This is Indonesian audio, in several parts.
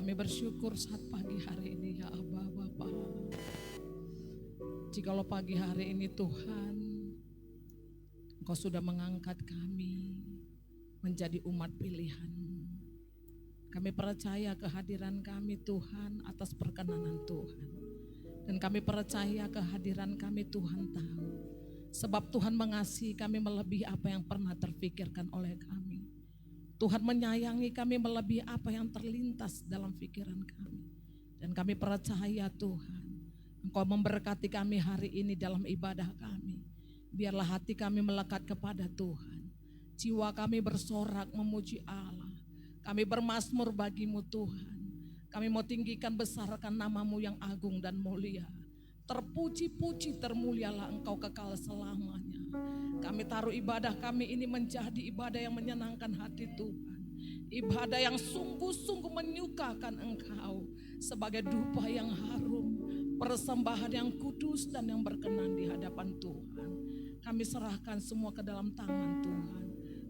Kami bersyukur saat pagi hari ini ya Aba Bapa. Jikalau pagi hari ini Tuhan, Engkau sudah mengangkat kami menjadi umat pilihan-Mu. Kami percaya kehadiran kami Tuhan atas perkenanan Tuhan. Dan kami percaya kehadiran kami Tuhan tahu. Sebab Tuhan mengasihi kami melebihi apa yang pernah terfikirkan oleh kami. Tuhan menyayangi kami melebihi apa yang terlintas dalam pikiran kami. Dan kami percaya Tuhan, Engkau memberkati kami hari ini dalam ibadah kami. Biarlah hati kami melekat kepada Tuhan. Jiwa kami bersorak memuji Allah. Kami bermazmur bagi-Mu Tuhan. Kami mau tinggikan besarkan nama-Mu yang agung dan mulia. Terpuji-puji termulialah Engkau kekal selamanya. Kami taruh ibadah kami ini menjadi ibadah yang menyenangkan hati Tuhan. Ibadah yang sungguh-sungguh menyukakan Engkau. Sebagai dupa yang harum, persembahan yang kudus dan yang berkenan di hadapan Tuhan. Kami serahkan semua ke dalam tangan Tuhan.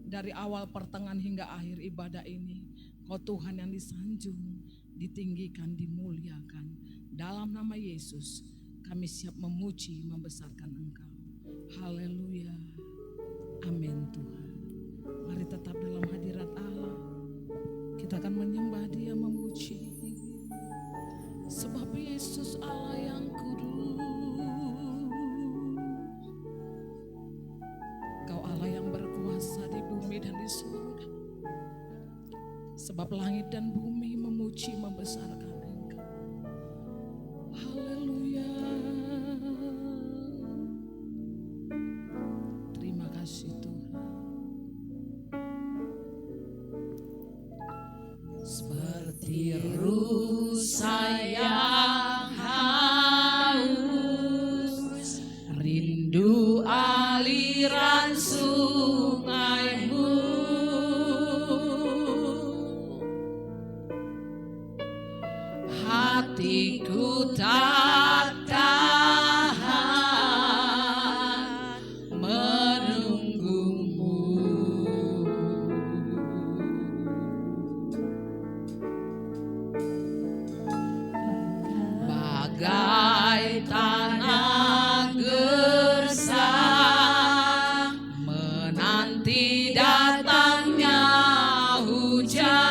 Dari awal pertengahan hingga akhir ibadah ini, Kau Tuhan yang disanjung, ditinggikan, dimuliakan. Dalam nama Yesus, kami siap memuji, membesarkan Engkau. Haleluya. Amin Tuhan. Mari tetap dalam hadirat Allah. Kita akan menyembah Dia, memuji. Sebab Yesus Allah yang kudus. Kau Allah yang berkuasa di bumi dan di surga. Sebab langit dan bumi memuji, membesarkan Engkau. Haleluya. Terima kasih Tuhan. Seperti rusa yang haus, rindu aliran sungai-Mu. Hatiku tak tahan menunggu-Mu. Bagai tanah gersang menanti datangnya hujan.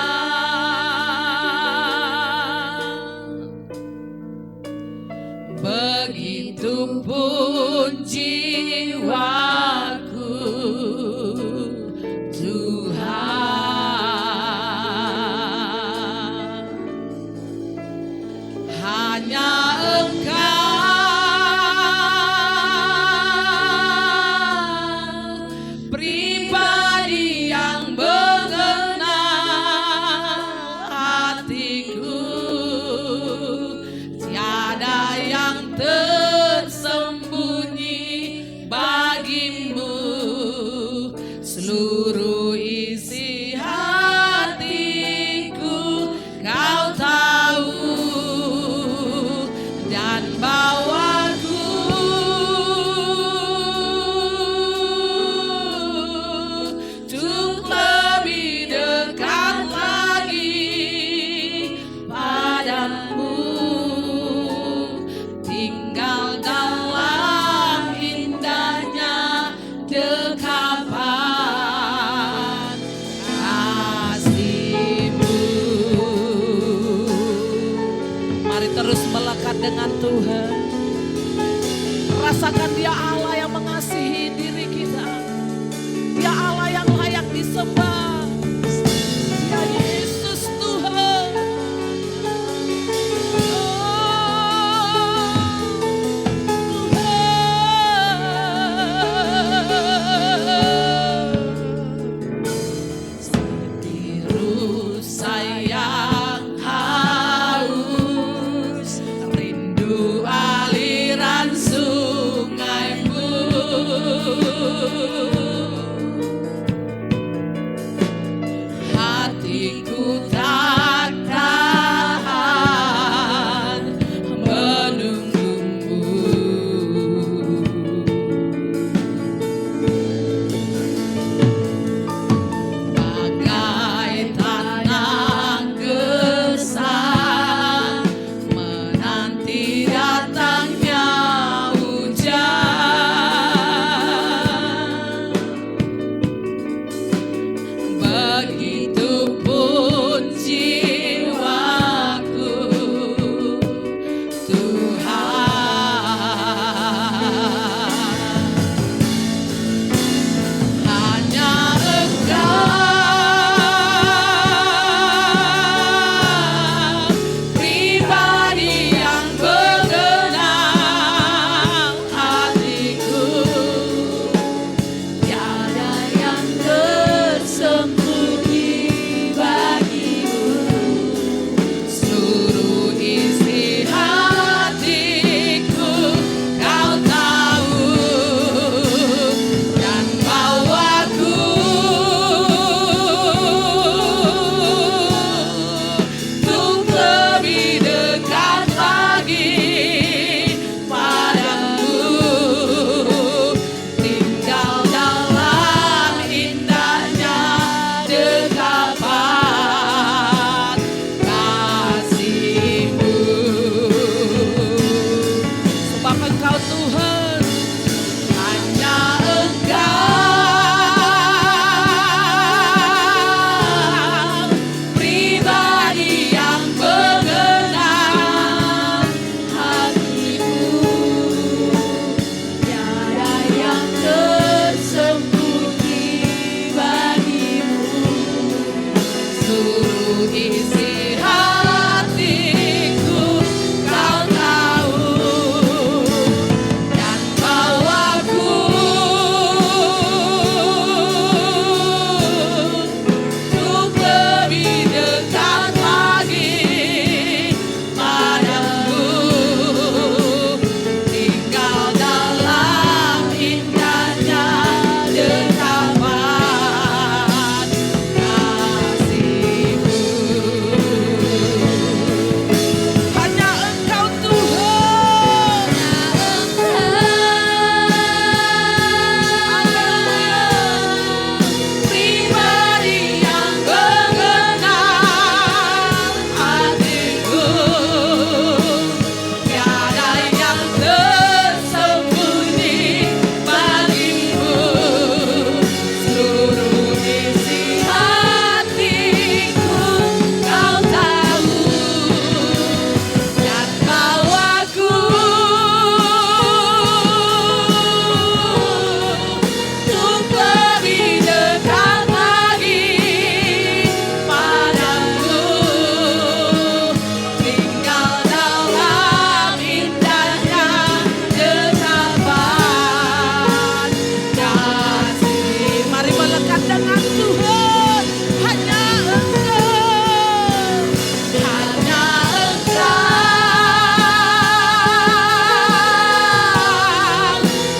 isi hatiku kau tahu, dan bawaku untuk lebih dekat lagi padamu, tinggal dalam indahnya dekapan kasih-Mu. Hanya Engkau Tuhan, pribadi yang mengenal hatiku, tiada yang tersembunyi bagimu, seluruh isi hatiku kau tahu, dan bawaku untuk lebih dekat lagi padamu, tinggal dalam indahnya dekapan kasih. Mari melekat dengan Tuhan. Hanya Engkau, hanya Engkau,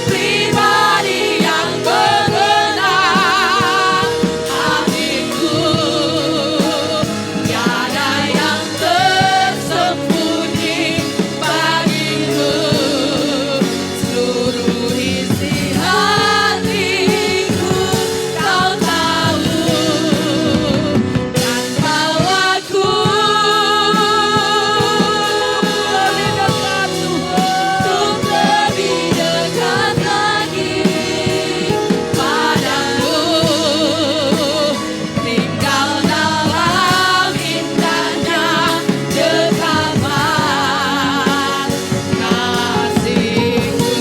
pribadi yang mengenal hatiku, tiada yang tersembunyi bagimu, seluruh isi hatiku kau tahu, dan bawaku lebih dekat Tuhan, untuk lebih dekat lagi padamu, tinggal dalam indahnya dekapan kasih-Mu,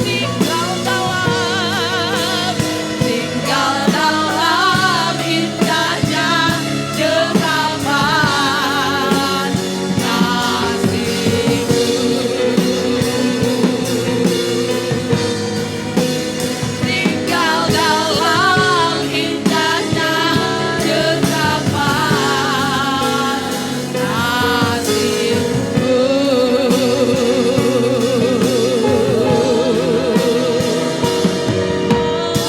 tinggal dalam indahnya dekapan kasih-Mu, tinggal dalam indahnya dekapan kasih-Mu.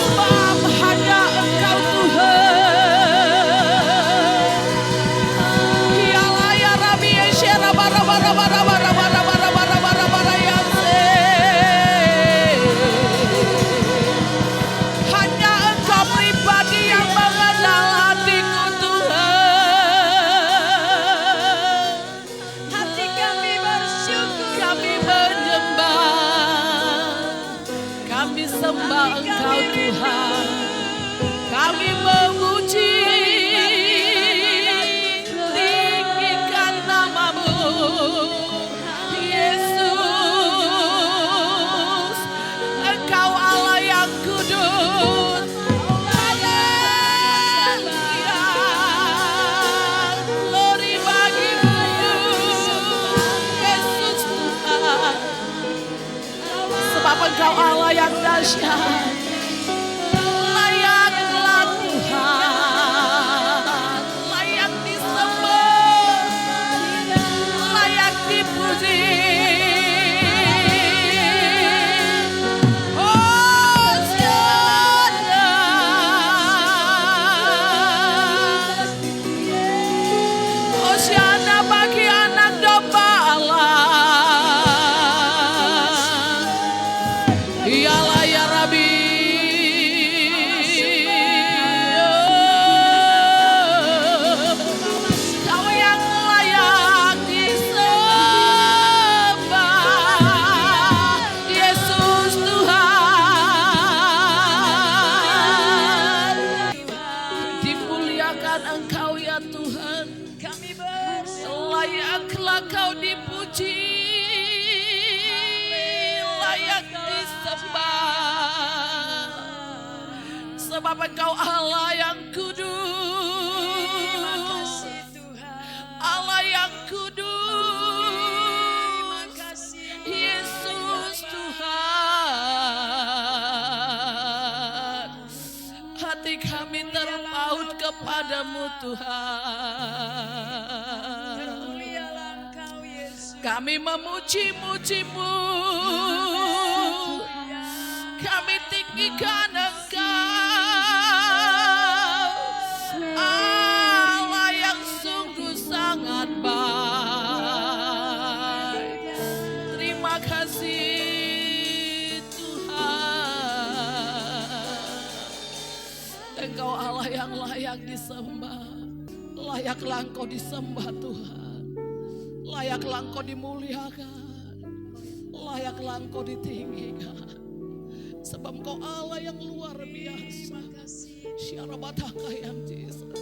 Sebab hanya Engkau Tuhan. Ialah ya Rabbi Yeshua bara bara bara bara bara bara bara bara bara yang hanya Engkau pribadi yang mengenal hatiku Tuhan. Hati kami bersyukur, kami menyembah, kami sembah Engkau Tuhan, kami memuji, tinggikan nama-Mu Yesus. Engkau Allah yang kudus. Haleluya. Glory bagi-Mu Yesus Tuhan. Sebab Engkau Allah yang dahsyat, layaklah Tuhan, layak disembah, layak dipuji. Hosiana, Hosiana bagi anak domba Allah. Ialah ya Rabbi, Kau yang layak disembah, Yesus Tuhan. Dimuliakan Engkau ya Tuhan, kami layaklah Kau dipuji, layak disembah. Sebab Engkau Allah yang kudus. kepadamu Tuhan. Termulialah Engkau Yesus. Kami memuji-muji-Mu, kami tinggikan Engkau, Allah yang sungguh sangat baik. Terima kasih Tuhan. Engkau Allah yang layak disembah. Layaklah Engkau disembah Tuhan. Layaklah Engkau dimuliakan. Layaklah Engkau ditinggikan. Sebab Engkau Allah yang luar biasa. Syarabatakayam Jesus.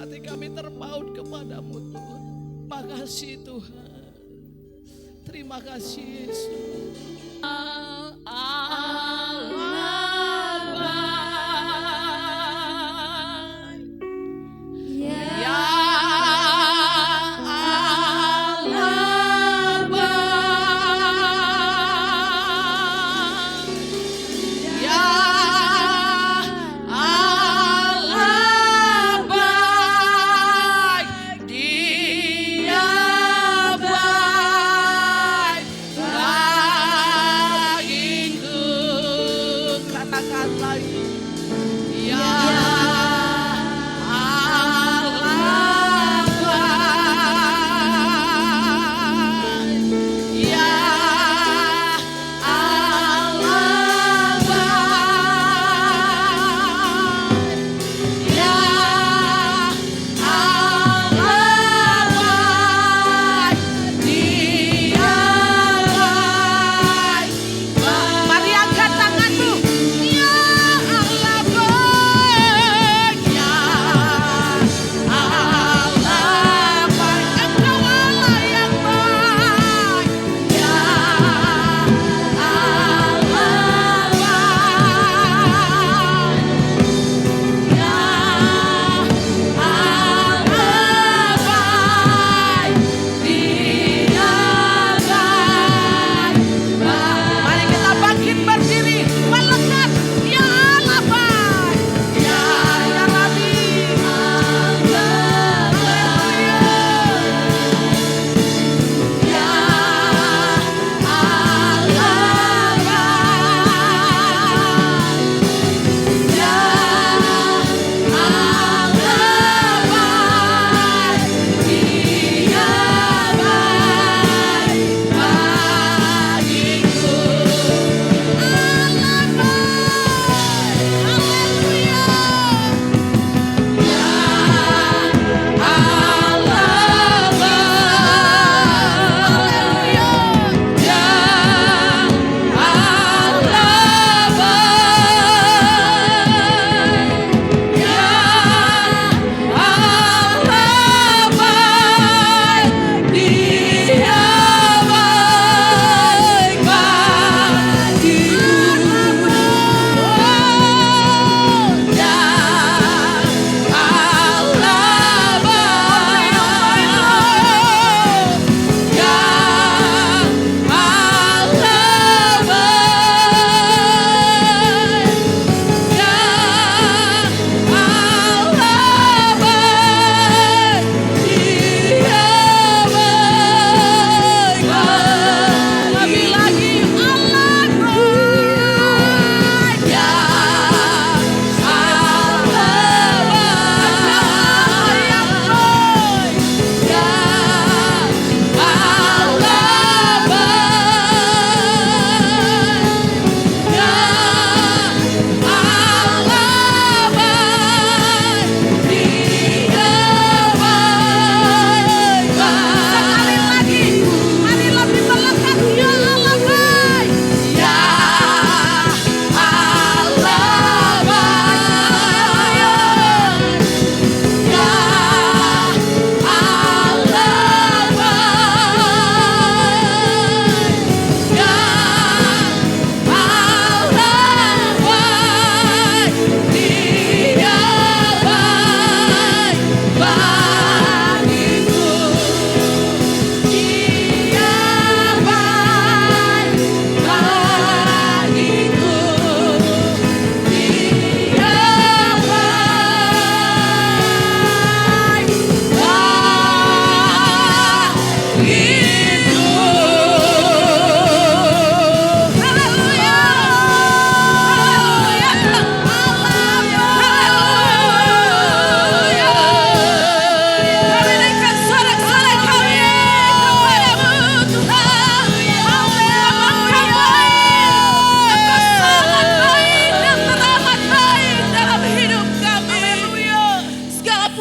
Hati kami terpaut kepadamu Tuhan. Makasih Tuhan. Terima kasih Yesus. Dia baik, bagiku.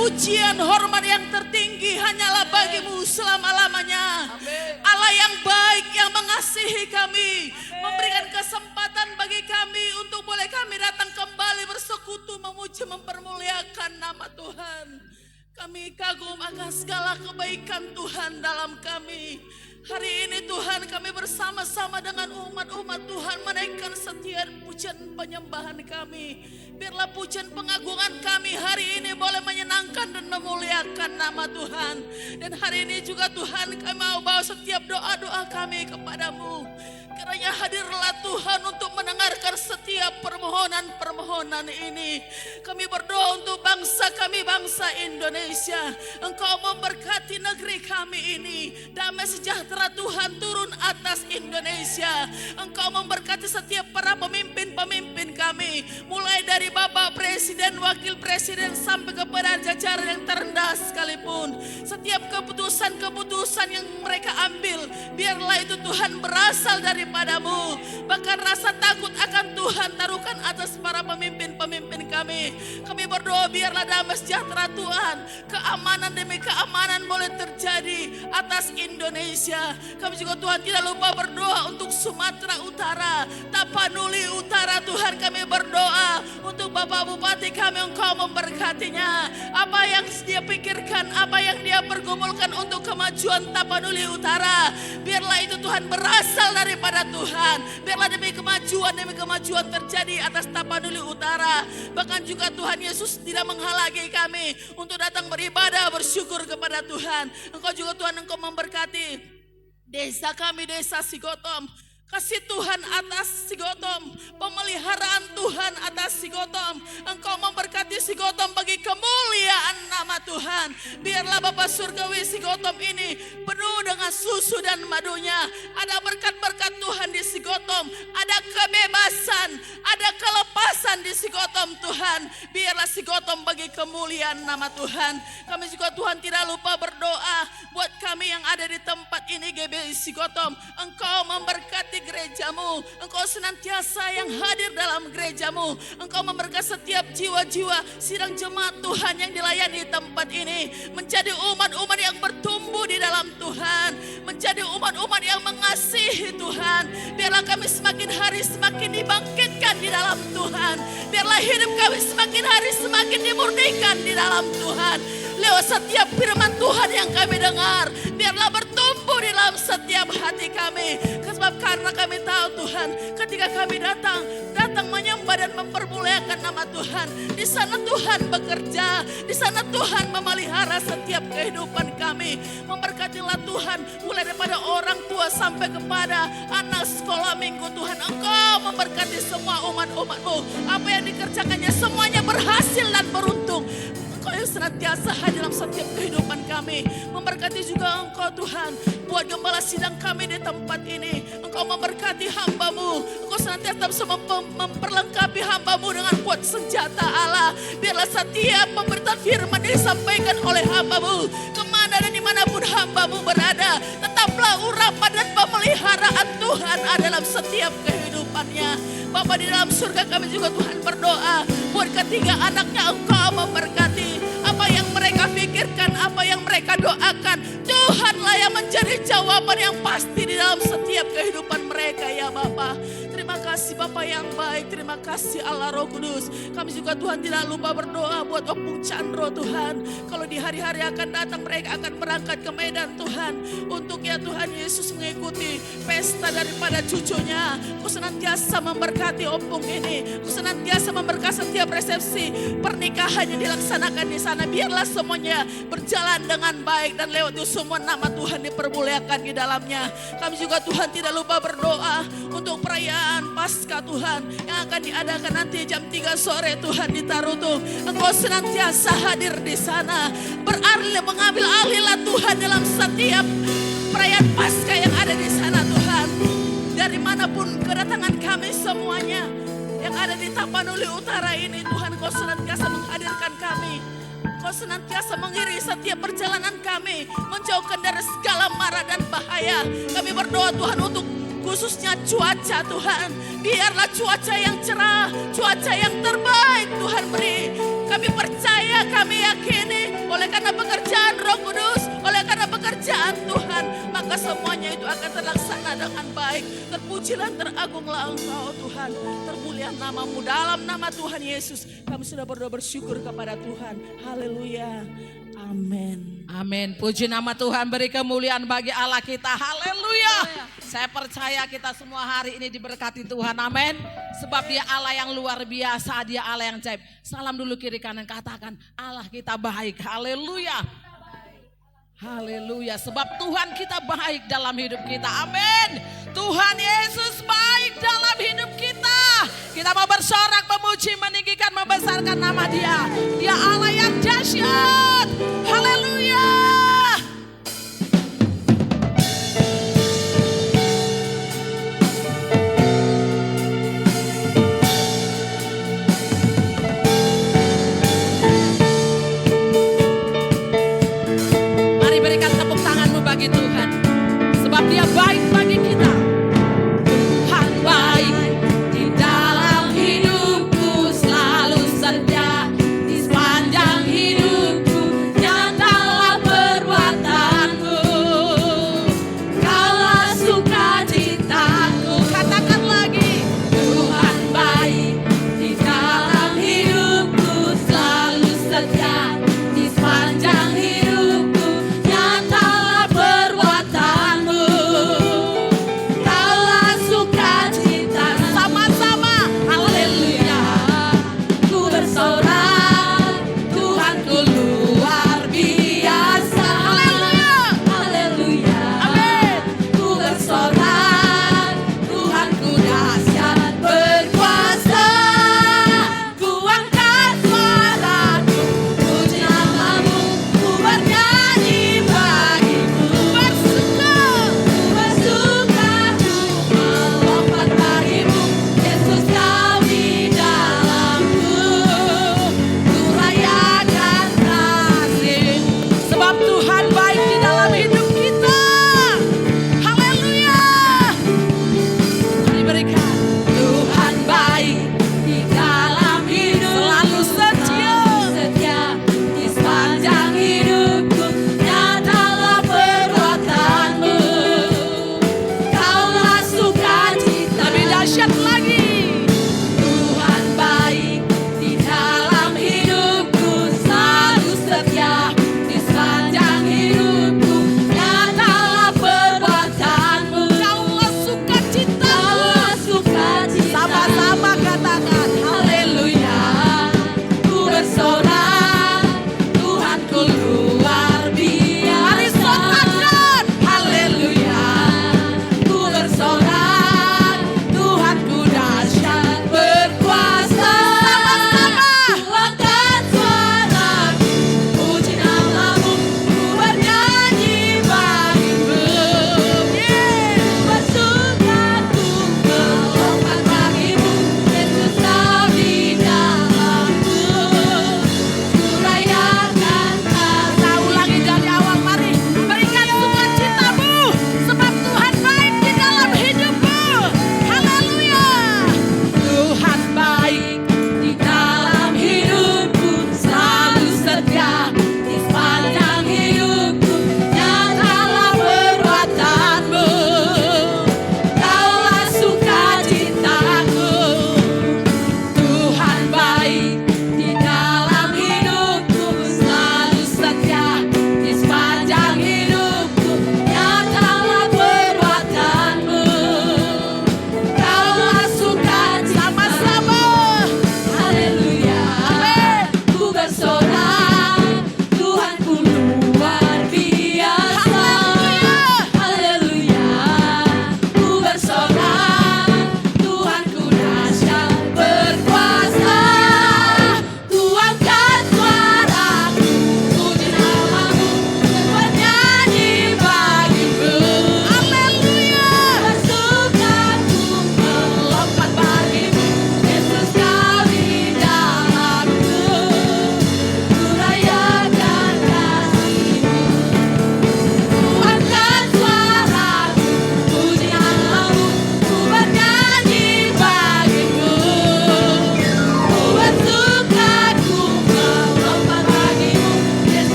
pujian, hormat yang tertinggi hanyalah bagimu selama-lamanya. Allah yang baik, yang mengasihi kami, memberikan kesempatan bagi kami untuk boleh kami datang kembali bersekutu, memuji, mempermuliakan nama Tuhan. Kami kagum akan segala kebaikan Tuhan dalam kami. Hari ini Tuhan, kami bersama-sama dengan umat-umat Tuhan menaikkan setiap pujian penyembahan kami. Biarlah pujian pengagungan kami hari ini boleh menyenangkan dan memuliakan nama Tuhan. Dan hari ini juga Tuhan, kami mau bawa setiap doa-doa kami kepadamu. Kiranya hadirlah Tuhan untuk mendengarkan setiap permohonan-permohonan ini. Kami berdoa untuk bangsa kami, bangsa Indonesia. Engkau memberkati negeri kami ini. Damai sejahtera Tuhan turun atas Indonesia. Engkau memberkati setiap para pemimpin-pemimpin kami. Mulai dari Bapak Presiden, Wakil Presiden sampai kepada jajaran yang terendah sekalipun. Setiap keputusan-keputusan yang mereka ambil, biarlah itu Tuhan berasal daripadamu. Bahkan rasa takut akan Tuhan taruhkan atas para pemimpin-pemimpin kami. Kami berdoa biarlah damai sejahtera Tuhan, keamanan demi keamanan boleh terjadi atas Indonesia. Kami juga Tuhan tidak lupa berdoa untuk Sumatera Utara, Tapanuli Utara. Tuhan kami berdoa untuk Bapak Bupati kami, Engkau memberkatinya. Apa yang dia pikirkan, apa yang dia pergumulkan untuk kemajuan Tapanuli Utara, biarlah itu Tuhan berasal daripada Tuhan. Biarlah demi kemajuan terjadi atas Tapanuli Utara. Bahkan juga Tuhan Yesus tidak menghalangi kami untuk datang beribadah, bersyukur kepada Tuhan. Engkau juga Tuhan, Engkau memberkati desa kami, desa Sigotom. Kasih Tuhan atas Sigotom, pemeliharaan Tuhan atas Sigotom. Engkau memberkati Sigotom bagi kemuliaan nama Tuhan. Biarlah Bapa Surgawi Sigotom ini penuh dengan susu dan madunya. Ada berkat-berkat Tuhan di Sigotom, ada kebebasan, ada kelepasan di Sigotom Tuhan. Biarlah Sigotom bagi kemuliaan nama Tuhan. Kami juga Tuhan tidak lupa berdoa buat kami yang ada di tempat ini, GBI Sigotom. Engkau memberkati gerejamu, Engkau senantiasa yang hadir dalam gerejamu. Engkau memberkati setiap jiwa-jiwa sidang jemaat Tuhan yang dilayani tempat ini, menjadi umat-umat yang bertumbuh di dalam Tuhan, menjadi umat-umat yang mengasihi Tuhan. Biarlah kami semakin hari semakin dibangkitkan di dalam Tuhan. Biarlah hidup kami semakin hari semakin dimurnikan di dalam Tuhan. Lewat setiap firman Tuhan yang kami dengar, biarlah bertumbuh di dalam setiap hati kami. Sebab karena kami tahu Tuhan, ketika kami datang menyembah dan mempermuliakan nama Tuhan, di sana Tuhan bekerja, di sana Tuhan memelihara setiap kehidupan kami. Memberkatilah Tuhan, mulai daripada orang tua sampai kepada anak sekolah minggu Tuhan. Engkau memberkati semua umat-umat-Mu. Apa yang dikerjakannya semuanya berhasil dan beruntung. Engkau yang senantiasa hadir dalam setiap kehidupan kami. Memberkati juga Engkau Tuhan, buat gembala sidang kami di tempat ini. Engkau memberkati hamba-Mu. Engkau senantiasa bisa memperlengkapi hamba-Mu dengan kuat senjata Allah. Biarlah setiap pemberitaan firman disampaikan oleh hamba-Mu, kemana dan dimanapun hamba-Mu berada, tetaplah urapan dan pemeliharaan Tuhan ada dalam setiap kehidupannya. Bapa di dalam surga, kami juga Tuhan berdoa buat ketiga anaknya. Engkau memberkati apa yang mereka pikirkan, apa yang mereka doakan. Tuhanlah yang menjadi jawaban yang pasti di dalam setiap kehidupan mereka ya Bapa. Terima kasih Bapa yang baik, terima kasih Allah Roh Kudus. Kami juga Tuhan tidak lupa berdoa buat Opung Chandro Tuhan. Kalau di hari-hari akan datang mereka akan berangkat ke Medan Tuhan, untuk ya Tuhan Yesus mengikuti pesta daripada cucunya. Ku senantiasa memberkati Opung ini, ku senantiasa memberkati setiap resepsi pernikahan yang dilaksanakan di sana. Biarlah semuanya berjalan dengan baik dan lewat itu semua nama Tuhan dipermuliakan di dalamnya. Kami juga Tuhan tidak lupa berdoa untuk perayaan Paskah Tuhan yang akan diadakan nanti jam 3 sore Tuhan di Tarutung. Engkau senantiasa hadir di sana, mengambil alihlah Tuhan dalam setiap perayaan Paskah yang ada di sana Tuhan. Dari manapun kedatangan kami semuanya yang ada di Tapanuli Utara ini Tuhan, Kau senantiasa menghadirkan kami. Kau senantiasa mengiringi setiap perjalanan kami, menjauhkan dari segala mara dan bahaya. Kami berdoa Tuhan untuk khususnya cuaca Tuhan. Biarlah cuaca yang cerah, cuaca yang terbaik Tuhan beri Kami percaya, kami yakini, oleh karena pekerjaan Roh Kudus, oleh karena pekerjaan Tuhan, maka semuanya itu akan terlaksana dengan baik. Terpujilah, teragunglah Engkau Tuhan. Termulia namamu, dalam nama Tuhan Yesus kami sudah berdoa bersyukur kepada Tuhan. Haleluya. Amin. Amin. Puji nama Tuhan, beri kemuliaan bagi Allah kita. Haleluya. Saya percaya kita semua hari ini diberkati Tuhan. Amin. Sebab Dia Allah yang luar biasa, Dia Allah yang ajaib. Salam dulu kiri kanan, katakan Allah kita baik. Haleluya. Haleluya. Sebab Tuhan kita baik dalam hidup kita. Amin. Tuhan Yesus baik dalam hidup kita. Kita mau bersorak, memuji, meninggikan, membesarkan nama Dia. Dia Allah yang dahsyat. Haleluya. Mari berikan tepuk tanganmu bagi Tuhan. Sebab Dia baik bagi kita. Tuhan baik di dalam hidupku, selalu setia di sepanjang hidupku.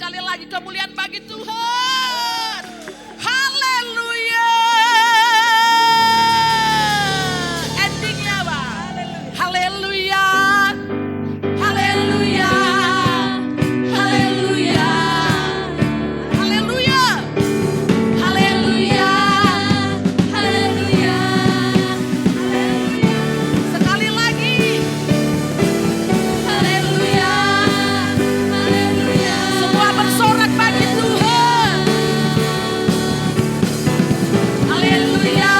sekali lagi kemuliaan bagi Tuhan. Haleluya. Endingnya Bang. Haleluya. Haleluya. Haleluya. Haleluya. Haleluya. Haleluya. Sekali lagi. Haleluya. Haleluya. Semua bersorak bagi Tuhan. Haleluya.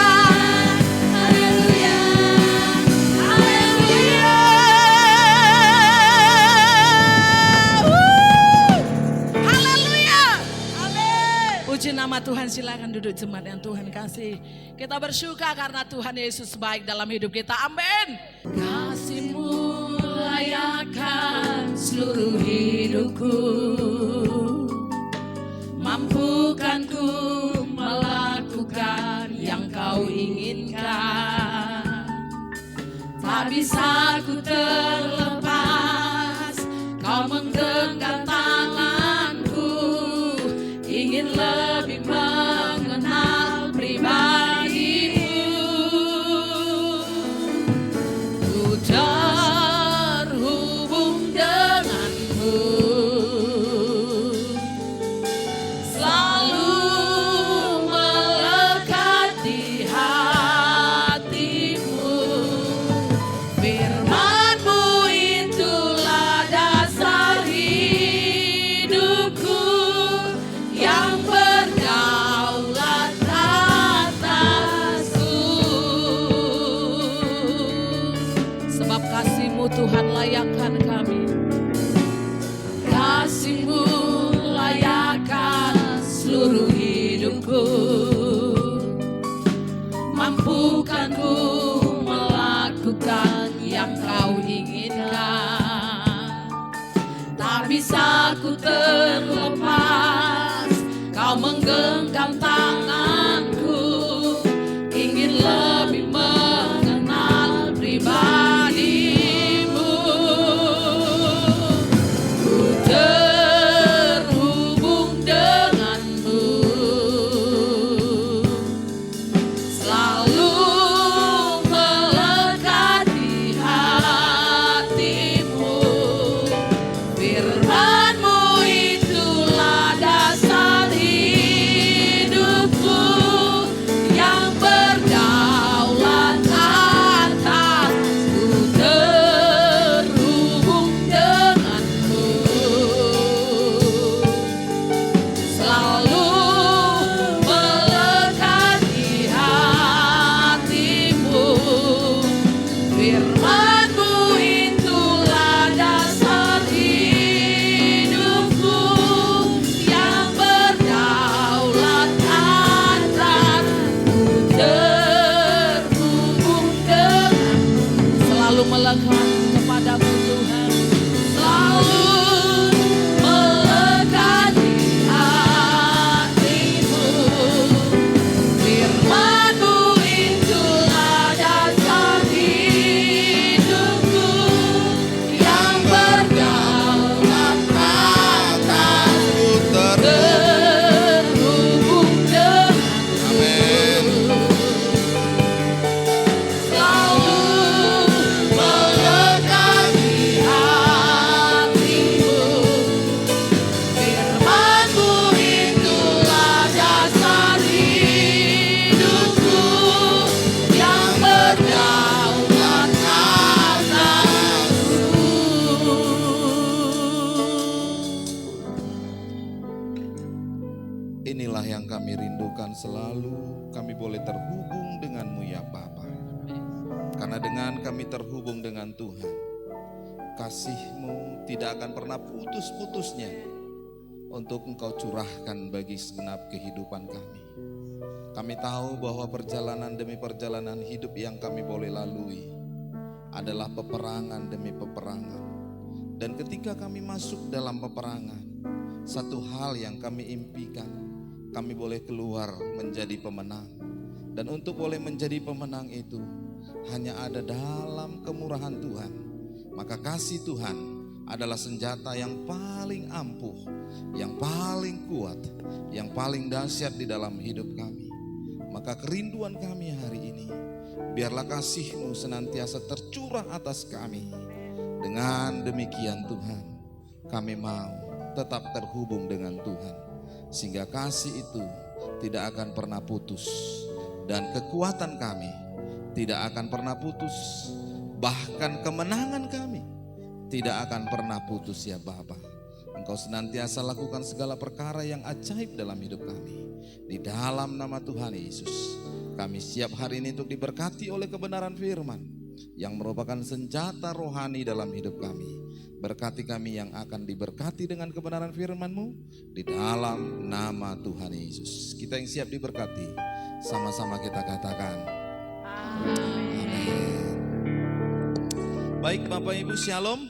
Haleluya. Haleluya. Haleluya. Amin. Puji nama Tuhan, silakan duduk jemaat yang Tuhan kasih. Kita bersyukur karena Tuhan Yesus baik dalam hidup kita. Amin. Kasih-Mu layakkan seluruh hidupku, mampukan ku melakukan yang Kau inginkan. Tak bisa ku terlepas, Kau menggenggam tanganku, ingin lebih mengenal pribadi-Mu. Ku terhubung dengan-Mu, selalu melekat di hatimu. Firman-Mu itulah dasar hidupku yang berdaulat atasku. Sebab kasih-Mu Tuhan layakkan kami. Kasih-Mu layakkan seluruh hidupku, mampukan ku melakukan yang Kau inginkan. Tak bisa ku terlepas, Kau menggenggam tanganku, ingin lebih mengenal pribadi-Mu. Ku terhubung dengan-Mu, selalu melekat di hatimu. Firman-Mu itulah dasar hidupku yang berdaulat atasku. Terhubung dengan-Mu, selalu melekat di hatimu. Firman-Mu itulah dasar hidupku yang berdaulat atasku. Terhubung dengan-Mu, selalu melekat kepadamu Tuhan, selalu melekat di hatimu. Firman-Mu itulah dasar hidupku yang berdaulat atasku. Terhubung dengan-Mu, selalu melekat di hatimu. Firman-Mu itulah dasar hidupku yang berdaulat atasku. Inilah yang kami rindukan selalu, kami boleh terhubung dengan-Mu ya Bapa. Karena dengan kami terhubung dengan Tuhan, kasih-Mu tidak akan pernah putus-putusnya untuk Engkau curahkan bagi segenap kehidupan kami. Kami tahu bahwa perjalanan demi perjalanan hidup yang kami boleh lalui adalah peperangan demi peperangan. Dan ketika kami masuk dalam peperangan, satu hal yang kami impikan, kami boleh keluar menjadi pemenang. Dan untuk boleh menjadi pemenang itu hanya ada dalam kemurahan Tuhan. Maka kasih Tuhan adalah senjata yang paling ampuh, yang paling kuat, yang paling dahsyat di dalam hidup kami. Maka kerinduan kami hari ini, biarlah kasih-Mu senantiasa tercurah atas kami. Dengan demikian Tuhan, kami mau tetap terhubung dengan Tuhan, sehingga kasih itu tidak akan pernah putus, dan kekuatan kami tidak akan pernah putus, bahkan kemenangan kami tidak akan pernah putus ya Bapa. Engkau senantiasa lakukan segala perkara yang ajaib dalam hidup kami. Di dalam nama Tuhan Yesus, kami siap hari ini untuk diberkati oleh kebenaran firman yang merupakan senjata rohani dalam hidup kami. Berkati kami yang akan diberkati dengan kebenaran firman-Mu di dalam nama Tuhan Yesus. Kita yang siap diberkati, sama-sama kita katakan amin. Baik Bapak Ibu, shalom.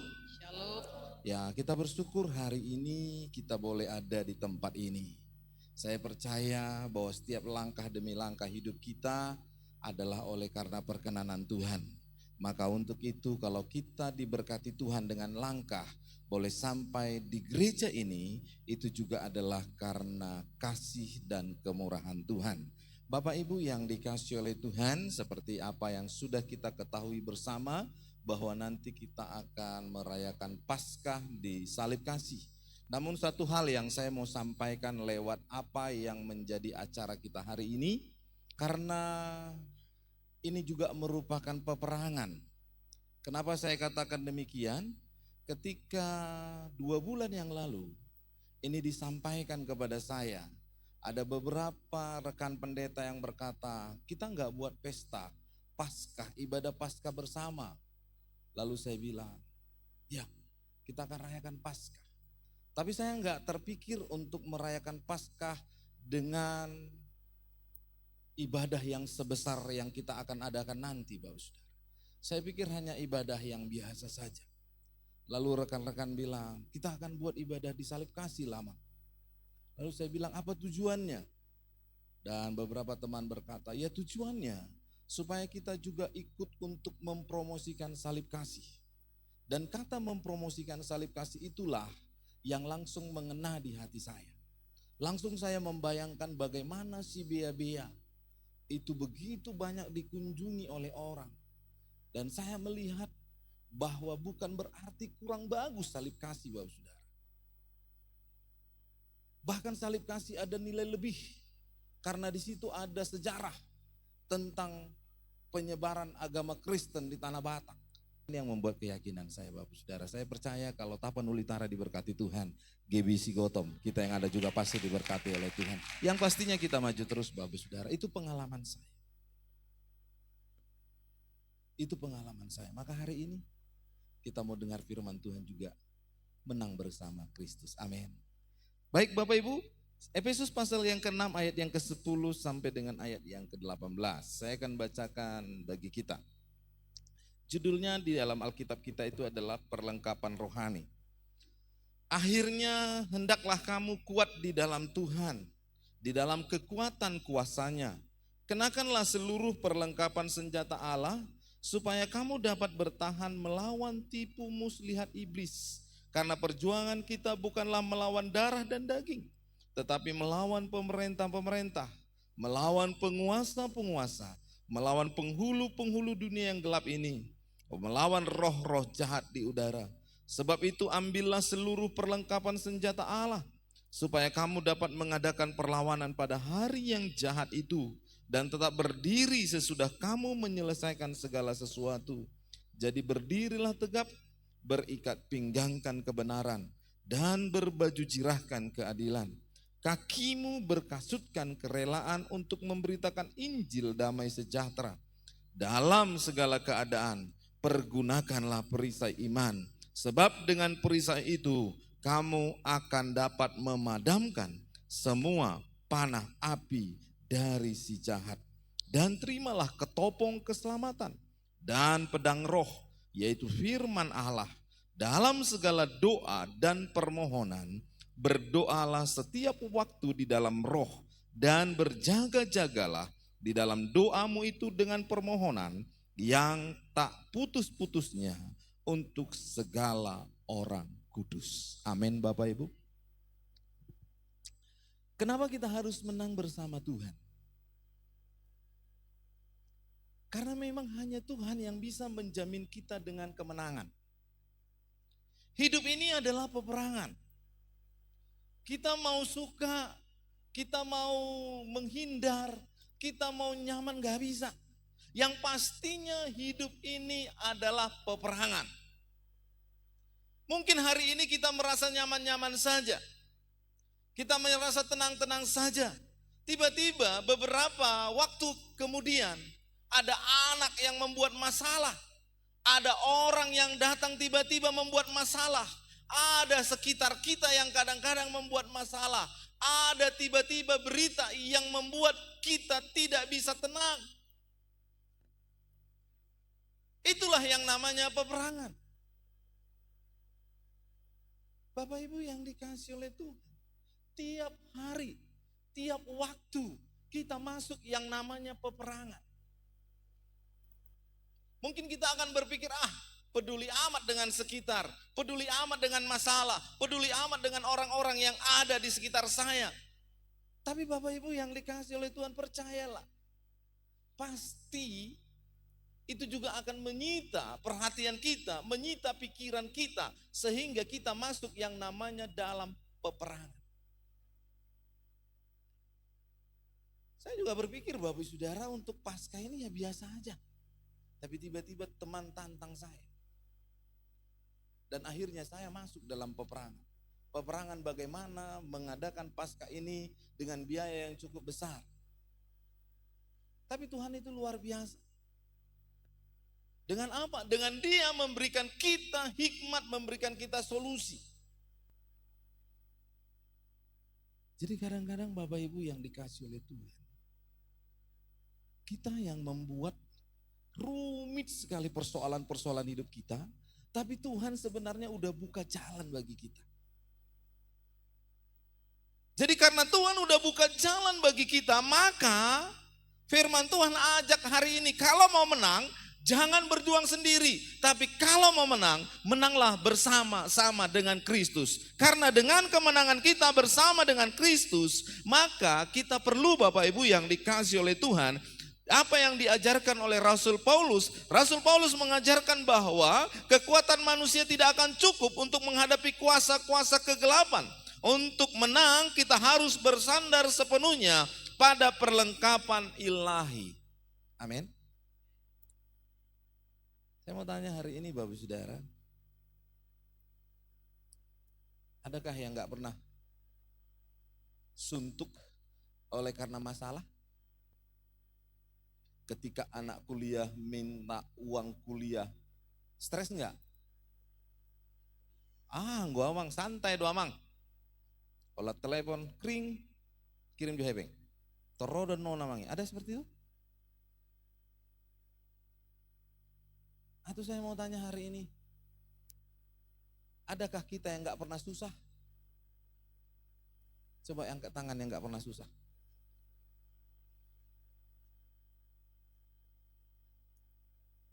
Ya, kita bersyukur hari ini kita boleh ada di tempat ini. Saya percaya bahwa setiap langkah demi langkah hidup kita adalah oleh karena perkenanan Tuhan. Maka untuk itu kalau kita diberkati Tuhan dengan langkah boleh sampai di gereja ini, itu juga adalah karena kasih dan kemurahan Tuhan. Bapak Ibu yang dikasihi oleh Tuhan, seperti apa yang sudah kita ketahui bersama, bahwa nanti kita akan merayakan Paskah di Salib Kasih. Namun satu hal yang saya mau sampaikan lewat apa yang menjadi acara kita hari ini, karena ini juga merupakan peperangan. Kenapa saya katakan demikian? Ketika 2 bulan yang lalu ini disampaikan kepada saya, ada beberapa rekan pendeta yang berkata, kita enggak buat pesta Paskah, ibadah Paskah bersama. Lalu saya bilang, ya kita akan rayakan Paskah. Tapi saya enggak terpikir untuk merayakan Paskah dengan ibadah yang sebesar yang kita akan adakan nanti Bapak Saudara. Saya pikir hanya ibadah yang biasa saja. Lalu rekan-rekan bilang, kita akan buat ibadah di Salib Kasih lama. Lalu saya bilang, apa tujuannya? Dan beberapa teman berkata, ya tujuannya supaya kita juga ikut untuk mempromosikan Salib Kasih. Dan kata mempromosikan Salib Kasih itulah yang langsung mengena di hati saya. Langsung saya membayangkan bagaimana si Bea-Bea itu begitu banyak dikunjungi oleh orang. Dan saya melihat bahwa bukan berarti kurang bagus Salib Kasih Bapak Saudara. Bahkan Salib Kasih ada nilai lebih, karena di situ ada sejarah tentang penyebaran agama Kristen di Tanah Batak. Ini yang membuat keyakinan saya Bapak Saudara. Saya percaya kalau Tapanuli Utara diberkati Tuhan, GBC Gotham, kita yang ada juga pasti diberkati oleh Tuhan. Yang pastinya kita maju terus Bapak Saudara. Itu pengalaman saya. Itu pengalaman saya. Maka hari ini kita mau dengar firman Tuhan juga, menang bersama Kristus. Amin. Baik Bapak Ibu, Efesus pasal yang ke-6 ayat yang ke-10 sampai dengan ayat yang ke-18. Saya akan bacakan bagi kita. Judulnya di dalam Alkitab kita itu adalah perlengkapan rohani. Akhirnya hendaklah kamu kuat di dalam Tuhan, di dalam kekuatan kuasa-Nya. Kenakanlah seluruh perlengkapan senjata Allah, supaya kamu dapat bertahan melawan tipu muslihat iblis. Karena perjuangan kita bukanlah melawan darah dan daging, tetapi melawan pemerintah-pemerintah, melawan penguasa-penguasa, melawan penghulu-penghulu dunia yang gelap ini, melawan roh-roh jahat di udara. Sebab itu ambillah seluruh perlengkapan senjata Allah, supaya kamu dapat mengadakan perlawanan pada hari yang jahat itu, dan tetap berdiri sesudah kamu menyelesaikan segala sesuatu. Jadi berdirilah tegap, berikat pinggangkan kebenaran, dan berbaju jirahkan keadilan. Kakimu berkasutkan kerelaan untuk memberitakan Injil damai sejahtera. Dalam segala keadaan, pergunakanlah perisai iman, sebab dengan perisai itu kamu akan dapat memadamkan semua panah api dari si jahat. Dan terimalah ketopong keselamatan dan pedang roh, yaitu firman Allah. Dalam segala doa dan permohonan, berdoalah setiap waktu di dalam roh, dan berjaga-jagalah di dalam doamu itu dengan permohonan yang tak putus-putusnya untuk segala orang kudus. Amin Bapak Ibu. Kenapa kita harus menang bersama Tuhan? Karena memang hanya Tuhan yang bisa menjamin kita dengan kemenangan. Hidup ini adalah peperangan. Kita mau suka, kita mau menghindar, kita mau nyaman gak bisa. Yang pastinya hidup ini adalah peperangan. Mungkin hari ini kita merasa nyaman-nyaman saja. Kita merasa tenang-tenang saja. Tiba-tiba beberapa waktu kemudian ada anak yang membuat masalah. Ada orang yang datang tiba-tiba membuat masalah. Ada sekitar kita yang kadang-kadang membuat masalah. Ada tiba-tiba berita yang membuat kita tidak bisa tenang. Itulah yang namanya peperangan. Bapak Ibu yang dikasih oleh Tuhan, tiap hari, tiap waktu kita masuk yang namanya peperangan. Mungkin kita akan berpikir, peduli amat dengan sekitar, peduli amat dengan masalah, peduli amat dengan orang-orang yang ada di sekitar saya. Tapi Bapak Ibu yang dikasih oleh Tuhan, percayalah, pasti itu juga akan menyita perhatian kita, menyita pikiran kita, sehingga kita masuk yang namanya dalam peperangan. Saya juga berpikir Bapak Saudara, untuk Paskah ini ya biasa aja. Tapi tiba-tiba teman tantang saya. Dan akhirnya saya masuk dalam peperangan. Peperangan bagaimana mengadakan Paskah ini dengan biaya yang cukup besar. Tapi Tuhan itu luar biasa. Dengan apa? Dengan Dia memberikan kita hikmat, memberikan kita solusi. Jadi kadang-kadang Bapak Ibu yang dikasih oleh Tuhan, kita yang membuat rumit sekali persoalan-persoalan hidup kita, tapi Tuhan sebenarnya udah buka jalan bagi kita. Jadi karena Tuhan udah buka jalan bagi kita, maka firman Tuhan ajak hari ini, kalau mau menang, jangan berjuang sendiri, tapi kalau mau menang, menanglah bersama-sama dengan Kristus. Karena dengan kemenangan kita bersama dengan Kristus, maka kita perlu Bapak Ibu yang dikasih oleh Tuhan, apa yang diajarkan oleh Rasul Paulus. Rasul Paulus mengajarkan bahwa kekuatan manusia tidak akan cukup untuk menghadapi kuasa-kuasa kegelapan. Untuk menang kita harus bersandar sepenuhnya pada perlengkapan ilahi. Amin. Saya mau tanya hari ini Bapak Saudara, adakah yang gak pernah suntuk oleh karena masalah? Ketika anak kuliah minta uang kuliah, stres enggak? Gua amang santai doa amang. Kalau telepon kring, kirim jo hepeng. Torodan no namanya. Ada seperti itu? Atau saya mau tanya hari ini, adakah kita yang enggak pernah susah? Coba angkat tangan yang enggak pernah susah.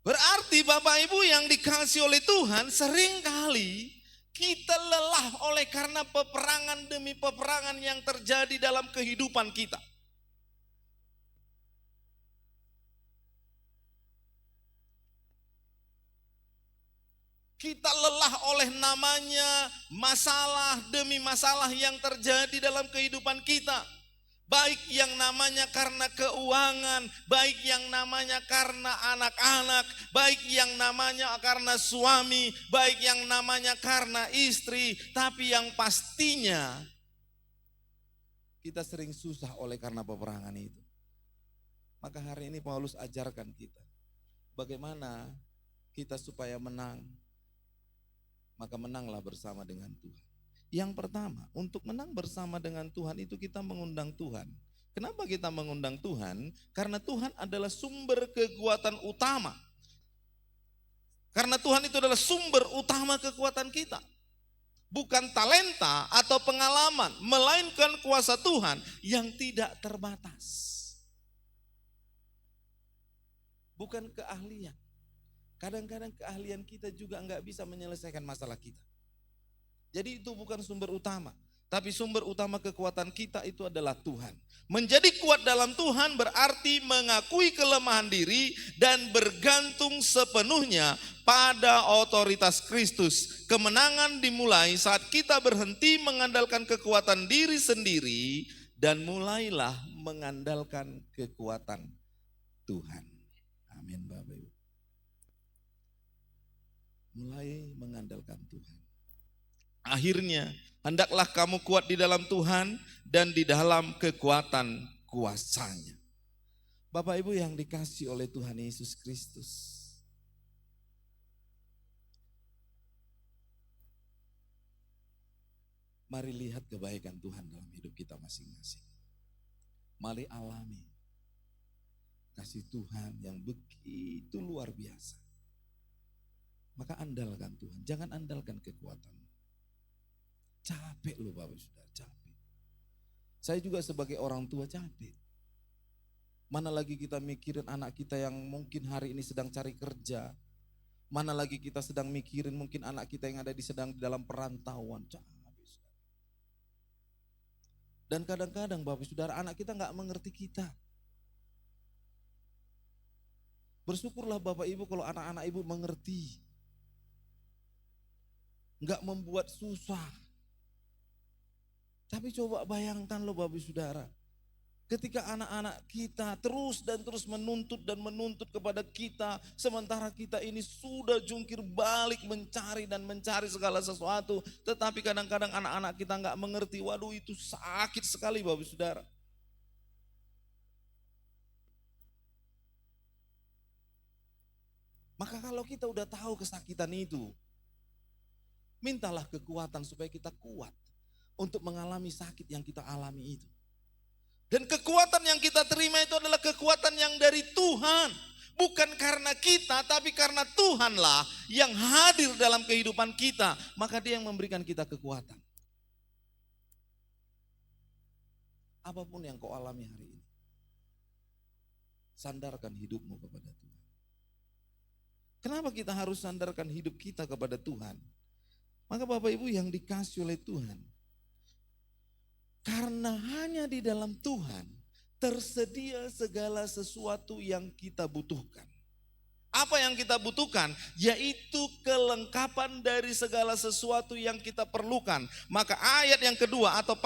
Berarti Bapak Ibu yang dikasih oleh Tuhan, seringkali kita lelah oleh karena peperangan demi peperangan yang terjadi dalam kehidupan kita. Kita lelah oleh namanya masalah demi masalah yang terjadi dalam kehidupan kita. Baik yang namanya karena keuangan, baik yang namanya karena anak-anak, baik yang namanya karena suami, baik yang namanya karena istri. Tapi yang pastinya kita sering susah oleh karena peperangan itu. Maka hari ini Paulus ajarkan kita bagaimana kita supaya menang. Maka menanglah bersama dengan Tuhan. Yang pertama, untuk menang bersama dengan Tuhan itu kita mengundang Tuhan. Kenapa kita mengundang Tuhan? Karena Tuhan adalah sumber kekuatan utama. Karena Tuhan itu adalah sumber utama kekuatan kita. Bukan talenta atau pengalaman, melainkan kuasa Tuhan yang tidak terbatas. Bukan keahlian. Kadang-kadang keahlian kita juga enggak bisa menyelesaikan masalah kita. Jadi itu bukan sumber utama. Tapi sumber utama kekuatan kita itu adalah Tuhan. Menjadi kuat dalam Tuhan berarti mengakui kelemahan diri dan bergantung sepenuhnya pada otoritas Kristus. Kemenangan dimulai saat kita berhenti mengandalkan kekuatan diri sendiri dan mulailah mengandalkan kekuatan Tuhan. Amin Bapak Ibu. Mulai mengandalkan Tuhan. Akhirnya, hendaklah kamu kuat di dalam Tuhan dan di dalam kekuatan kuasa-Nya. Bapak Ibu yang dikasihi oleh Tuhan Yesus Kristus. Mari lihat kebaikan Tuhan dalam hidup kita masing-masing. Mari alami kasih Tuhan yang begitu luar biasa. Maka andalkan Tuhan, jangan andalkan kekuatan. Capek loh Bapak Saudara, capek. Saya juga sebagai orang tua capek. Mana lagi kita mikirin anak kita yang mungkin hari ini sedang cari kerja. Mana lagi kita sedang mikirin mungkin anak kita yang ada sedang dalam perantauan. Capek. Dan kadang-kadang Bapak Saudara anak kita gak mengerti kita. Bersyukurlah Bapak Ibu kalau anak-anak Ibu mengerti. Gak membuat susah. Tapi coba bayangkan loh Bapak Saudara, ketika anak-anak kita terus dan terus menuntut dan menuntut kepada kita, sementara kita ini sudah jungkir balik mencari dan mencari segala sesuatu, tetapi kadang-kadang anak-anak kita nggak mengerti, waduh itu sakit sekali Bapak Saudara. Maka kalau kita udah tahu kesakitan itu, mintalah kekuatan supaya kita kuat untuk mengalami sakit yang kita alami itu. Dan kekuatan yang kita terima itu adalah kekuatan yang dari Tuhan. Bukan karena kita, tapi karena Tuhanlah yang hadir dalam kehidupan kita. Maka Dia yang memberikan kita kekuatan. Apapun yang kau alami hari ini, sandarkan hidupmu kepada Tuhan. Kenapa kita harus sandarkan hidup kita kepada Tuhan? Maka Bapak Ibu yang dikasihi oleh Tuhan, karena hanya di dalam Tuhan tersedia segala sesuatu yang kita butuhkan. Apa yang kita butuhkan? Yaitu kelengkapan dari segala sesuatu yang kita perlukan. Maka ayat yang kedua atau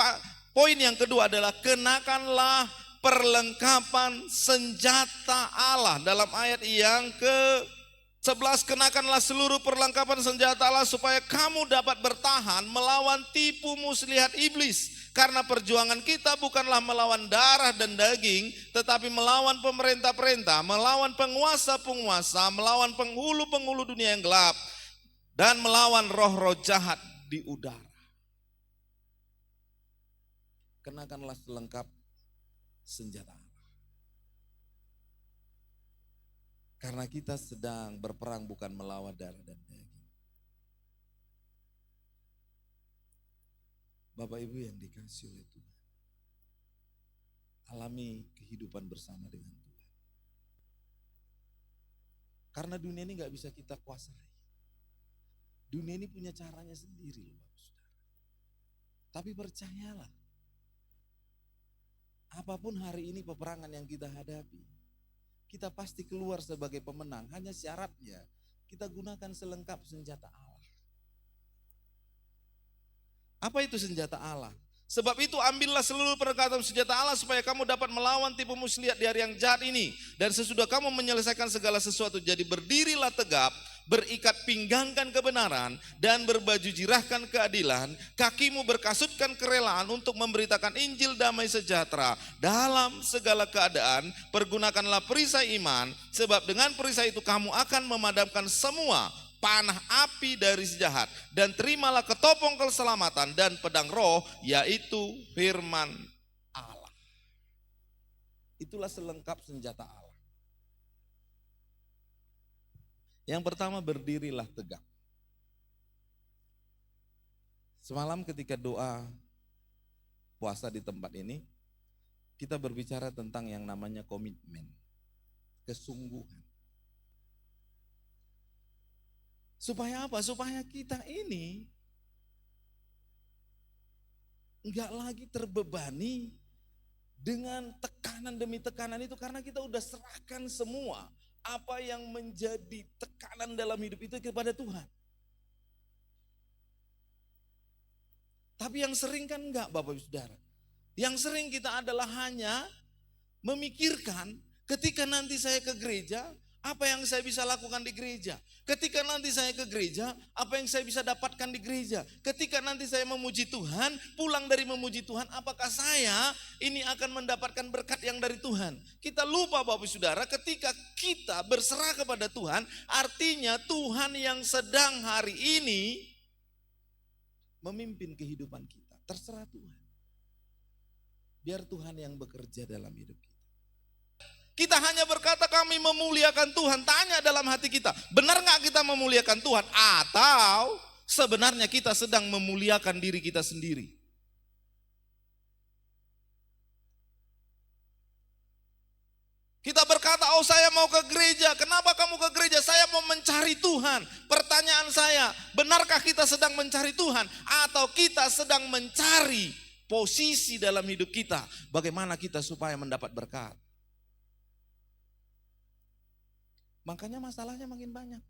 poin yang kedua adalah kenakanlah perlengkapan senjata Allah. Dalam ayat yang ke-11, kenakanlah seluruh perlengkapan senjata Allah supaya kamu dapat bertahan melawan tipu muslihat iblis. Karena perjuangan kita bukanlah melawan darah dan daging, tetapi melawan pemerintah-pemerintah, melawan penguasa-penguasa, melawan penghulu-penghulu dunia yang gelap, dan melawan roh-roh jahat di udara. Kenakanlah selengkap senjata Allah. Karena kita sedang berperang bukan melawan darah dan daging. Bapak Ibu yang dikasihi oleh Tuhan, alami kehidupan bersama dengan Tuhan. Karena dunia ini gak bisa kita kuasai. Dunia ini punya caranya sendiri loh Bapak Saudara. Tapi percayalah, apapun hari ini peperangan yang kita hadapi, kita pasti keluar sebagai pemenang. Hanya syaratnya kita gunakan selengkap senjata Allah. Apa itu senjata Allah? Sebab itu ambillah seluruh perlengkapan senjata Allah supaya kamu dapat melawan tipu muslihat di hari yang jahat ini. Dan sesudah kamu menyelesaikan segala sesuatu, jadi berdirilah tegap, berikat pinggangkan kebenaran, dan berbaju jirahkan keadilan, kakimu berkasutkan kerelaan untuk memberitakan Injil damai sejahtera. Dalam segala keadaan, pergunakanlah perisai iman, sebab dengan perisai itu kamu akan memadamkan semua panah api dari si jahat, dan terimalah ketopong keselamatan dan pedang roh, yaitu firman Allah. Itulah selengkap senjata Allah. Yang pertama, berdirilah tegak. Semalam ketika doa puasa di tempat ini, kita berbicara tentang yang namanya komitmen, kesungguhan. Supaya apa? Supaya kita ini enggak lagi terbebani dengan tekanan demi tekanan itu, karena kita udah serahkan semua apa yang menjadi tekanan dalam hidup itu kepada Tuhan. Tapi yang sering kan enggak, Bapak Ibu Saudara. Yang sering kita adalah hanya memikirkan ketika nanti saya ke gereja, apa yang saya bisa lakukan di gereja. Ketika nanti saya ke gereja, apa yang saya bisa dapatkan di gereja. Ketika nanti saya memuji Tuhan, pulang dari memuji Tuhan, apakah saya ini akan mendapatkan berkat yang dari Tuhan. Kita lupa Bapak Saudara, ketika kita berserah kepada Tuhan, artinya Tuhan yang sedang hari ini memimpin kehidupan kita. Terserah Tuhan. Biar Tuhan yang bekerja dalam hidup kita. Kita hanya berkata kami memuliakan Tuhan. Tanya dalam hati kita, benar gak kita memuliakan Tuhan? Atau sebenarnya kita sedang memuliakan diri kita sendiri? Kita berkata, oh saya mau ke gereja. Kenapa kamu ke gereja? Saya mau mencari Tuhan. Pertanyaan saya, benarkah kita sedang mencari Tuhan? Atau kita sedang mencari posisi dalam hidup kita? Bagaimana kita supaya mendapat berkat? Makanya masalahnya makin banyak.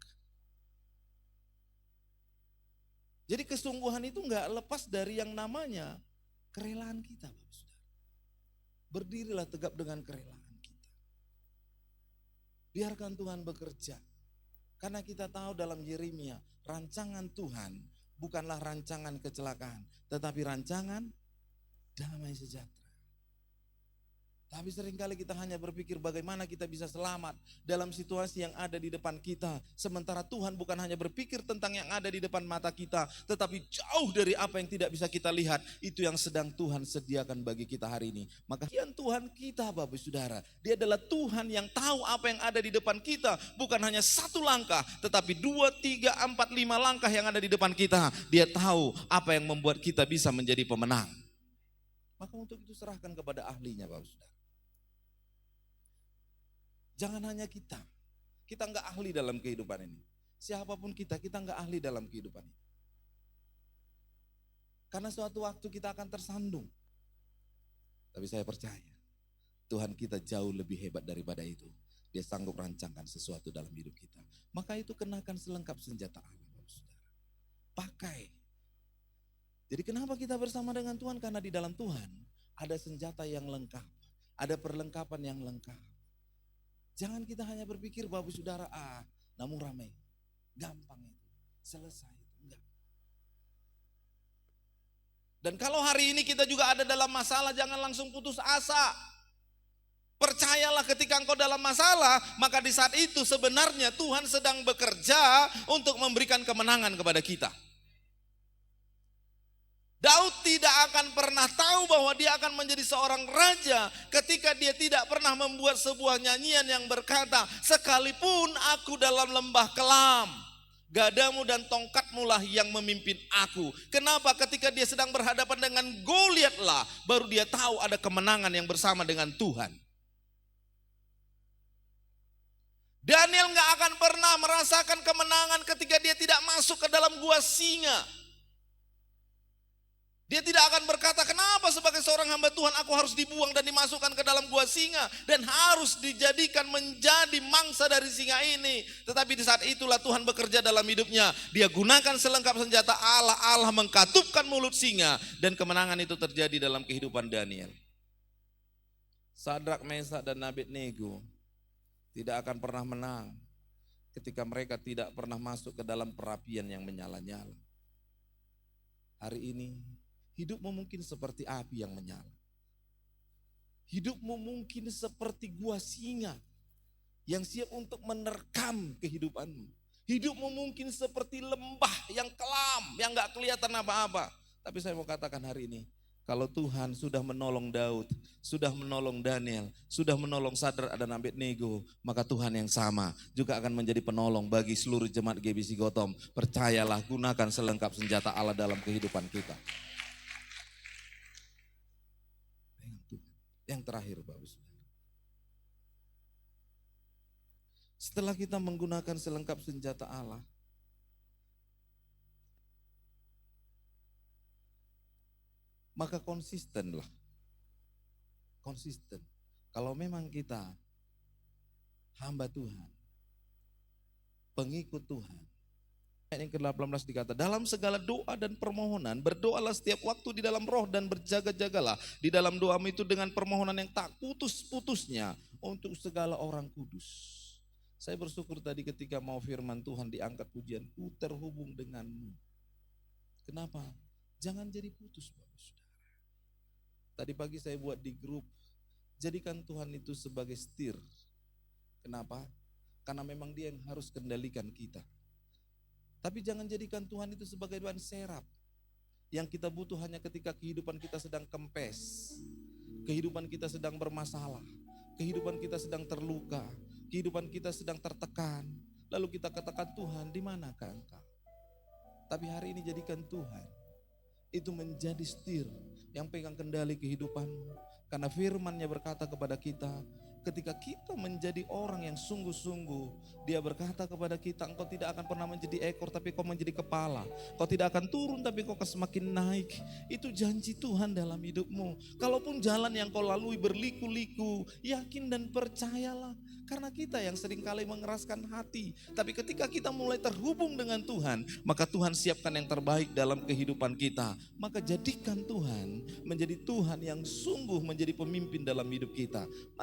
Jadi kesungguhan itu enggak lepas dari yang namanya kerelaan kita, Bapak Saudara. Berdirilah tegap dengan kerelaan kita. Biarkan Tuhan bekerja. Karena kita tahu dalam Yeremia, rancangan Tuhan bukanlah rancangan kecelakaan, tetapi rancangan damai sejahtera. Tapi seringkali kita hanya berpikir bagaimana kita bisa selamat dalam situasi yang ada di depan kita. Sementara Tuhan bukan hanya berpikir tentang yang ada di depan mata kita, tetapi jauh dari apa yang tidak bisa kita lihat. Itu yang sedang Tuhan sediakan bagi kita hari ini. Maka Tuhan kita Bapak Saudara, Dia adalah Tuhan yang tahu apa yang ada di depan kita. Bukan hanya satu langkah, tetapi 2, 3, 4, 5 langkah yang ada di depan kita. Dia tahu apa yang membuat kita bisa menjadi pemenang. Maka untuk itu serahkan kepada ahlinya Bapak Saudara. Jangan hanya kita enggak ahli dalam kehidupan ini. Siapapun kita enggak ahli dalam kehidupan ini. Karena suatu waktu kita akan tersandung. Tapi saya percaya, Tuhan kita jauh lebih hebat daripada itu. Dia sanggup rancangkan sesuatu dalam hidup kita. Maka itu kenakan selengkap senjata Allah, Saudara. Pakai. Jadi kenapa kita bersama dengan Tuhan? Karena di dalam Tuhan ada senjata yang lengkap. Ada perlengkapan yang lengkap. Jangan kita hanya berpikir Bapak Saudara, namun ramai, gampang itu, selesai itu, enggak. Dan kalau hari ini kita juga ada dalam masalah, jangan langsung putus asa. Percayalah ketika engkau dalam masalah, maka di saat itu sebenarnya Tuhan sedang bekerja untuk memberikan kemenangan kepada kita. Daud tidak akan pernah tahu bahwa dia akan menjadi seorang raja ketika dia tidak pernah membuat sebuah nyanyian yang berkata, sekalipun aku dalam lembah kelam, gadamu dan tongkatmu lah yang memimpin aku. Kenapa? Ketika dia sedang berhadapan dengan Goliat lah, baru dia tahu ada kemenangan yang bersama dengan Tuhan. Daniel gak akan pernah merasakan kemenangan ketika dia tidak masuk ke dalam gua singa. Dia tidak akan berkata, kenapa sebagai seorang hamba Tuhan aku harus dibuang dan dimasukkan ke dalam gua singa dan harus dijadikan menjadi mangsa dari singa ini. Tetapi di saat itulah Tuhan bekerja dalam hidupnya. Dia gunakan selengkap senjata Allah. Allah mengkatupkan mulut singa dan kemenangan itu terjadi dalam kehidupan Daniel. Sadrak, Mesak dan Abednego tidak akan pernah menang ketika mereka tidak pernah masuk ke dalam perapian yang menyala-nyala. Hari ini hidupmu mungkin seperti api yang menyala. Hidupmu mungkin seperti gua singa yang siap untuk menerkam kehidupanmu. Hidupmu mungkin seperti lembah yang kelam, yang gak kelihatan apa-apa. Tapi saya mau katakan hari ini, kalau Tuhan sudah menolong Daud, sudah menolong Daniel, sudah menolong Sadrak dan Abednego, maka Tuhan yang sama juga akan menjadi penolong bagi seluruh jemaat GBC Gotham. Percayalah, gunakan selengkap senjata Allah dalam kehidupan kita. Yang terakhir Bapak Saudara, setelah kita menggunakan selengkap senjata Allah, maka konsistenlah. Konsisten. Kalau memang kita hamba Tuhan, pengikut Tuhan. Ayat yang ke-18 dikata, dalam segala doa dan permohonan, berdoalah setiap waktu di dalam roh dan berjaga-jagalah di dalam doamu itu dengan permohonan yang tak putus-putusnya untuk segala orang kudus. Saya bersyukur tadi ketika mau firman Tuhan diangkat pujianku terhubung denganmu. Kenapa? Jangan jadi putus Bapak Saudara. Tadi pagi saya buat di grup, jadikan Tuhan itu sebagai setir. Kenapa? Karena memang Dia yang harus kendalikan kita. Tapi jangan jadikan Tuhan itu sebagai ban serap yang kita butuh hanya ketika kehidupan kita sedang kempes, kehidupan kita sedang bermasalah, kehidupan kita sedang terluka, kehidupan kita sedang tertekan. Lalu kita katakan, Tuhan, di manakah Engkau? Tapi hari ini jadikan Tuhan itu menjadi setir yang pegang kendali kehidupanmu. Karena firman-Nya berkata kepada kita, ketika kita menjadi orang yang sungguh-sungguh, Dia berkata kepada kita, engkau tidak akan pernah menjadi ekor tapi kau menjadi kepala. Kau tidak akan turun tapi kau akan semakin naik. Itu janji Tuhan dalam hidupmu. Kalaupun jalan yang kau lalui berliku-liku, yakin dan percayalah. Karena kita yang seringkali mengeraskan hati. Tapi ketika kita mulai terhubung dengan Tuhan, maka Tuhan siapkan yang terbaik dalam kehidupan kita. Maka jadikan Tuhan menjadi Tuhan yang sungguh menjadi pemimpin dalam hidup kita. Mari